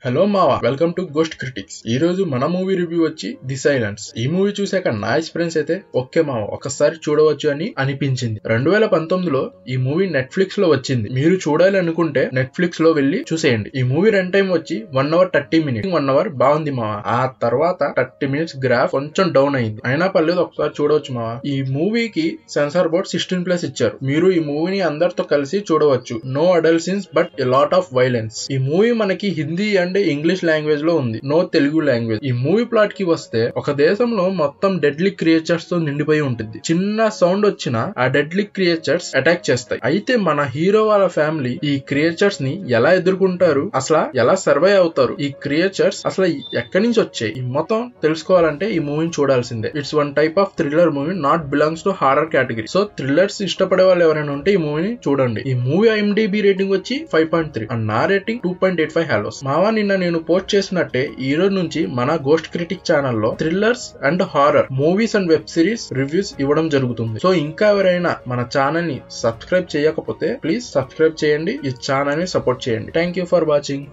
Hello మావా, welcome to ghost critics. ఈ రోజు మన మూవీ రివ్యూ వచ్చి ది సైలెన్స్. ఈ మూవీ చూసాక నా ఎక్స్పీరియన్స్ అయితే ఓకే మావా, ఒకసారి చూడవచ్చు అని అనిపించింది. 2019లో ఈ మూవీ నెట్ఫ్లిక్స్ లో వచ్చింది. మీరు చూడాలి అనుకుంటే నెట్ఫ్లిక్స్ లో వెళ్లి చూసేయండి. ఈ మూవీ రన్ టైం వచ్చి 1 hour 30 minutes. 1 hour బాగుంది మావా. ఆ తర్వాత 30 minutes గ్రాఫ్ కొంచెం డౌన్ అయింది. అయినా పర్లేదు, ఒకసారి చూడవచ్చు మావా. ఈ మూవీకి సెన్సార్ బోర్డ్ 16+ ఇచ్చారు. మీరు ఈ మూవీని అందరితో కలిసి చూడవచ్చు. No adult scenes but a lot of violence. ఈ మూవీ మనకి హిందీ అండ్ ఇంగ్లీష్ లాంగ్వేజ్ లో ఉంది, నో తెలుగు లాంగ్వేజ్. ఈ మూవీ ప్లాట్ కి వస్తే, ఒక దేశంలో మొత్తం డెడ్లీ క్రియేచర్స్ తో నిండిపోయి ఉంటుంది. చిన్న సౌండ్ వచ్చినా ఆ డెడ్లీ క్రియేచర్స్ అటాక్ చేస్తాయి. అయితే మన హీరో వాళ్ళ ఫ్యామిలీ ఈ క్రియేచర్స్ ని ఎలా ఎదుర్కొంటారు, అసలు ఎలా సర్వైవ్ అవుతారు, ఈ క్రియేచర్స్ అసలు ఎక్కడి నుంచి వచ్చాయి, ఈ మొత్తం తెలుసుకోవాలంటే ఈ మూవీని చూడాల్సిందే. It's one type of thriller movie, not belongs to horror category. So thrillers ఇష్టపడే వాళ్ళు ఎవరైనా ఉంటే ఈ మూవీని చూడండి. ఈ మూవీ IMDb రేటింగ్ వచ్చి 5.3 అండ్ నా రేటింగ్ 2.85 హాలోస్. మావా, నిన్న నేను పోస్ట్ చేసినట్టే ఈ రోజు నుంచి మన గోస్ట్ క్రిటిక్ ఛానల్లో thrillers and horror movies and web series reviews ఇవ్వడం జరుగుతుంది. సో ఇంకా ఎవరైనా మన ఛానల్ ని సబ్స్క్రైబ్ చేయకపోతే ప్లీజ్ సబ్స్క్రైబ్ చేయండి. ఈ ఛానల్ ని సపోర్ట్ చేయండి. Thank you for watching.